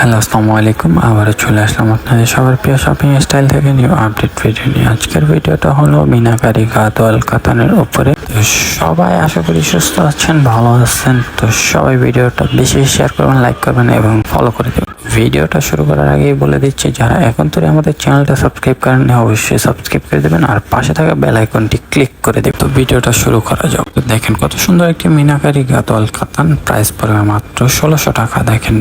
Hello, আসসালামু আলাইকুম। আবারও চলে আসলাম আপনাদের সবার প্রিয় শপিং স্টাইল থেকে নিউ আপডেট ভিডিও নিয়ে। আজকের ভিডিওটা হলো মিনাকারি গাদোয়াল কাতানের উপরে। তো সবাই আশা করি সুস্থ আছেন, ভালো আছেন। তো সবাই ভিডিওটা বেশি শেয়ার করবেন, লাইক করবেন এবং ফলো করে দেবেন। ভিডিওটা শুরু করার আগেই বলে দিচ্ছি, যারা এখন ধরে আমাদের চ্যানেলটা সাবস্ক্রাইব করেন অবশ্যই সাবস্ক্রাইব করে দেবেন আর পাশে থাকা বেল আইকনটি ক্লিক করে দেবেন। তো ভিডিওটা শুরু করা যাক। তো দেখেন কত সুন্দর একটি মিনাকারি গাদোয়াল কাতান, প্রাইস পড়বে মাত্র 1600 টাকা। দেখেন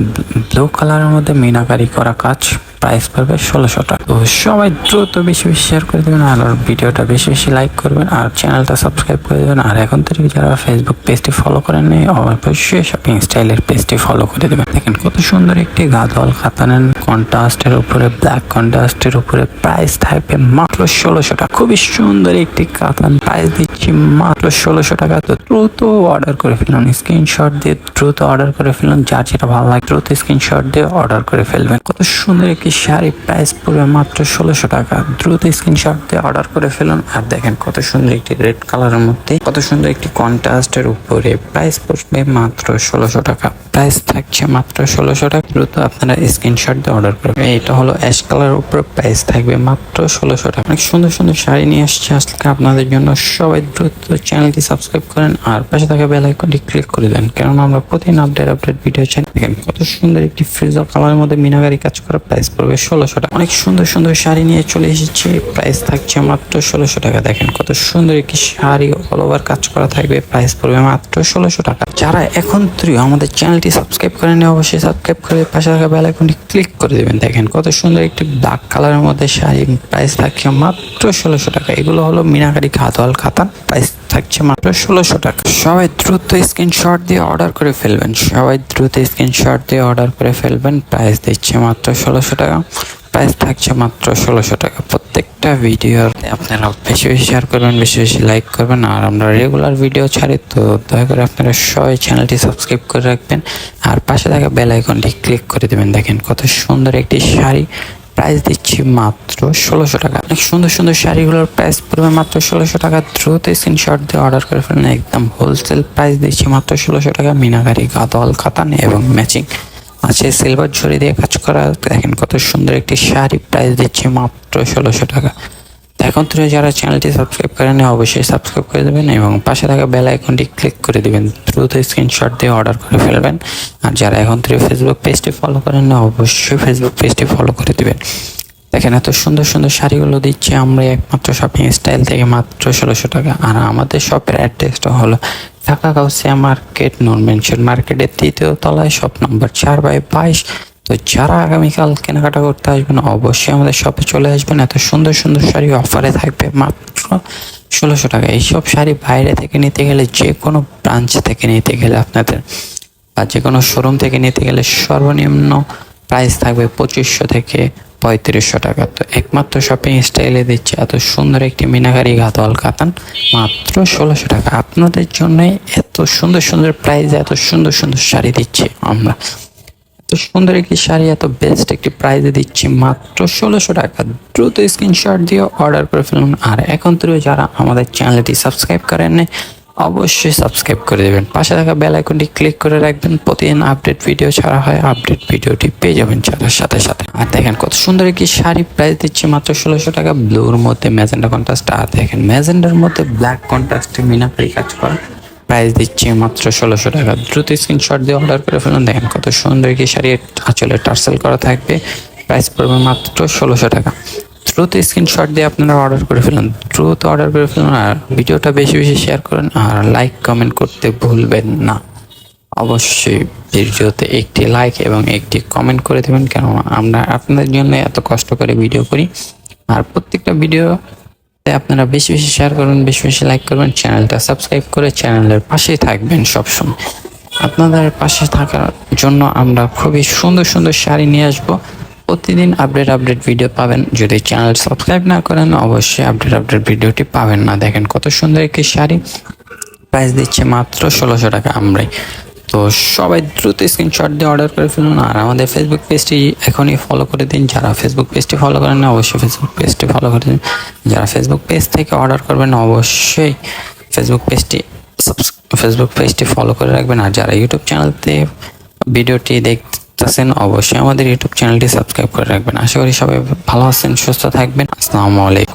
ব্লু কালারের মধ্যে মিনাকারি করা কাজ, প্রাইস পড়বে 1600 টাকা। তো সবাই দ্রুত বেশি বেশি শেয়ার করে দেবেন আর ভিডিওটা বেশি বেশি লাইক করবেন আর চ্যানেলটা সাবস্ক্রাইব করে দেবেন। আর এখন থেকে যারা ফেসবুক পেজটি ফলো করেন নাই অবশ্যই শপিং স্টাইলের পেজটি ফলো করে দেবেন। দেখেন কত সুন্দর একটি গাদোয়াল কাতানের কন্ট্রাস্টের উপরে, ব্ল্যাক কন্ট্রাস্টের উপরে, প্রাইস থাকবে মাত্র 1600 টাকা। খুবই সুন্দর একটি কাতান, প্রাইস দিচ্ছি মাত্র 1600 টাকা। তো দ্রুত অর্ডার করে ফেলুন, স্ক্রিনশট দিয়ে দ্রুত অর্ডার করে ফেলুন। যার যেটা ভালো লাগে দ্রুত স্ক্রিনশট দিয়ে অর্ডার করে ফেলবেন। কত সুন্দর একটি শাড়ি, প্রাইস পড়বে মাত্র 1600 টাকা। দ্রুত স্ক্রিনশট দিয়ে অর্ডার করে ফেলুন। আর দেখেন কত সুন্দর একটি রেড কালারের মধ্যে, কত সুন্দর একটি কন্ট্রাস্টের উপরে, প্রাইস পড়বে মাত্র 1600 টাকা। প্রাইস থাকছে মাত্র 1600 টাকা। দ্রুত আপনারা স্ক্রিনশট দিয়ে অর্ডার করবেন। এটা হলো অ্যাশ কালারের উপরে, প্রাইস থাকবে মাত্র 1600 টাকা। অনেক সুন্দর সুন্দর শাড়ি নিয়ে আসছে আজকে আপনাদের জন্য। সবাই দ্রুত চ্যানেলটি সাবস্ক্রাইব করেন আর পাশে থাকা বেল আইকনটি ক্লিক করে দেন, কারণ আমরা প্রতিদিন আপডেট ভিডিও চাই। দেখেন কত সুন্দর একটি ফ্রিজা কালারের মধ্যে মিনাকারি কাজ করা, প্রাইস পড়বে 1600 টাকা। অনেক সুন্দর সুন্দর শাড়ি নিয়ে চলে এসেছে, প্রাইস থাকছে মাত্র 1600 টাকা। দেখেন কত সুন্দর একটি শাড়ি, অল ওভার কাজ করা থাকবে, প্রাইস পড়বে মাত্র 1600 টাকা। যারা এখন আমাদের চ্যানেলটি সাবস্ক্রাইব করেন অবশ্যই সাবস্ক্রাইব করে পাশে থাকা বেল আইকনটি ক্লিক করে দেবেন। দেখেন কত সুন্দর একটি ব্ল্যাক কালারের মধ্যে শাড়ি, প্রাইস থাকছে মাত্র 1600 টাকা। এগুলো হলো মিনাকারি গাদোয়াল কাতান, প্রাইস থাকছে মাত্র 1600 টাকা। সবাই দ্রুত স্ক্রিনশট দিয়ে অর্ডার করে ফেলবেন, সবাই দ্রুত স্ক্রিনশট দিয়ে অর্ডার করে ফেলবেন। প্রাইস দিচ্ছে মাত্র 1600 টাকা, প্রাইস থাকছে মাত্র 1600 টাকা। প্রত্যেকটা ভিডিওর আপনারা বেশি বেশি শেয়ার করবেন, বেশি বেশি লাইক করবেন। আর আমরা রেগুলার ভিডিও ছাড়ি, তো দয়া করে আপনারা সবাই চ্যানেলটি সাবস্ক্রাইব করে রাখবেন আর পাশে থাকা বেল আইকনটি ক্লিক করে দেবেন। দেখেন কত সুন্দর একটি শাড়ি, প্রাইস দিচ্ছি মাত্র 1600 টাকা। অনেক সুন্দর সুন্দর শাড়িগুলোর প্রাইস পড়বে মাত্র 1600 টাকা। দ্রুত স্ক্রিনশট দিয়ে অর্ডার করে ফেলুন। একদম হোলসেল প্রাইস দিচ্ছি মাত্র 1600 টাকা। মিনাকারি গাদোয়াল কাতান এবং ম্যাচিং আছে সিলভার ঝুড়ি দিয়ে কাজ করা। দেখেন কত সুন্দর একটি শাড়ি, প্রাইস দিচ্ছি মাত্র 1600 টাকা। এখন থেকে যারা চ্যানেলটি সাবস্ক্রাইব করেন অবশ্যই সাবস্ক্রাইব করে দেবেন এবং পাশে থাকা বেল আইকনটি ক্লিক করে দেবেন। দ্রুত স্ক্রিনশট দিয়ে অর্ডার করে ফেলবেন। আর যারা এখন থেকে ফেসবুক পেজটি ফলো করেন না অবশ্যই ফেসবুক পেজটি ফলো করে দেবেন। দেখেন এত সুন্দর সুন্দর শাড়িগুলো দিচ্ছি আমরা একমাত্র শপিং স্টাইল থেকে মাত্র 1600 টাকা। আর আমাদের শপের অ্যাড্রেসটা হলো ঢাকা গাউসিয়া মার্কেট, নূর মেনশন মার্কেটের 3য় তলায়, শপ নম্বর 4/22। তো যারা আগামীকাল কেনাকাটা করতে আসবেন অবশ্যই আমাদের শপে চলে আসবেন। এত সুন্দর সুন্দর শাড়ি অফারে থাকবে মাত্র 1600 টাকা। এইসব শাড়ি বাইরে থেকে নিতে গেলে, যে কোনো ব্রাঞ্চ থেকে নিতে গেলে আপনাদের বা যে কোনো শোরুম থেকে নিতে গেলে সর্বনিম্ন প্রাইস থাকবে 2500 থেকে 3500 টাকা। তো একমাত্র শপিং স্টাইলে দিচ্ছে এত সুন্দর একটি মিনাকারি গাদোয়াল কাতান মাত্র 1600 টাকা। আপনাদের জন্য এত সুন্দর সুন্দর প্রাইস, এত সুন্দর সুন্দর শাড়ি দিচ্ছি আমরা। এত সুন্দর একটি শাড়ি, এত বেস্ট একটি প্রাইসে দিচ্ছি মাত্র 1600 টাকা। দ্রুত স্ক্রিনশট দিয়ে অর্ডার করে ফেলুন। আর এখন থেকে যারা আমাদের চ্যানেলটি সাবস্ক্রাইব করেন অবশ্যই সাবস্ক্রাইব করে দেবেন, পাশে থাকা বেল আইকনটি ক্লিক করে রাখবেন। প্রতিদিন আপডেট ভিডিও ছাড়া হয়, আপডেট ভিডিওটি পেয়ে যাবেন ছাড়ার সাথে সাথে। আর দেখেন কত সুন্দর একটি শাড়ি, প্রাইস দিচ্ছি মাত্র 1600 টাকা। ব্লুর মধ্যে ম্যাজেন্ডা কন্ট্রাস্ট, আর দেখেন ম্যাজেন্ডার মধ্যে ব্ল্যাক কন্ট্রাস্টে মিনাকারি কাজ করা, প্রাইস দিচ্ছি মাত্র 1600 টাকা। দ্রুত স্ক্রিনশট দিয়ে অর্ডার করে ফেলুন। দেখেন কত সুন্দর একটি শাড়ি, আঁচলে টার্সেল করা থাকবে, প্রাইস পড়বে মাত্র 1600 টাকা। দ্রুত স্ক্রিনশট দিয়ে আপনারা অর্ডার করে ফেলুন, দ্রুত অর্ডার করে ফেলুন। আর ভিডিওটা বেশি বেশি শেয়ার করুন আর লাইক কমেন্ট করতে ভুলবেন না। অবশ্যই ভিডিওতে একটি লাইক এবং একটি কমেন্ট করে দেবেন, কেন আমরা আপনাদের জন্য এত কষ্ট করে ভিডিও করি। আর প্রত্যেকটা ভিডিওতে আপনারা বেশি বেশি শেয়ার করবেন, বেশি বেশি লাইক করবেন। চ্যানেলটা সাবস্ক্রাইব করে চ্যানেলের পাশেই থাকবেন সবসময়। আপনাদের পাশে থাকার জন্য আমরা খুবই সুন্দর সুন্দর শাড়ি নিয়ে আসবো। প্রতিদিন আপডেট ভিডিও পাবেন। যদি চ্যানেল সাবস্ক্রাইব না করেন অবশ্যই আপডেট ভিডিওটি পাবেন না। দেখেন কত সুন্দর একটি শাড়ি, প্রাইস দিচ্ছে মাত্র 1600 টাকা আমরাই। তো সবাই দ্রুত স্ক্রিনশট দিয়ে অর্ডার করে ফেলুন। আর আমাদের ফেসবুক পেজটি এখনই ফলো করে দিন। যারা ফেসবুক পেজটি ফলো করেন না অবশ্যই ফেসবুক পেজটি ফলো করে দিন। যারা ফেসবুক পেজ থেকে অর্ডার করবেন অবশ্যই ফেসবুক পেজটি ফলো করে রাখবেন। আর যারা ইউটিউব চ্যানেলতে ভিডিওটি খুঁজতেছেন অবশ্যই আমাদের ইউটিউব চ্যানেলটি সাবস্ক্রাইব করে রাখবেন। আশা করি সবাই ভালো আছেন, সুস্থ থাকবেন। আসসালামু আলাইকুম।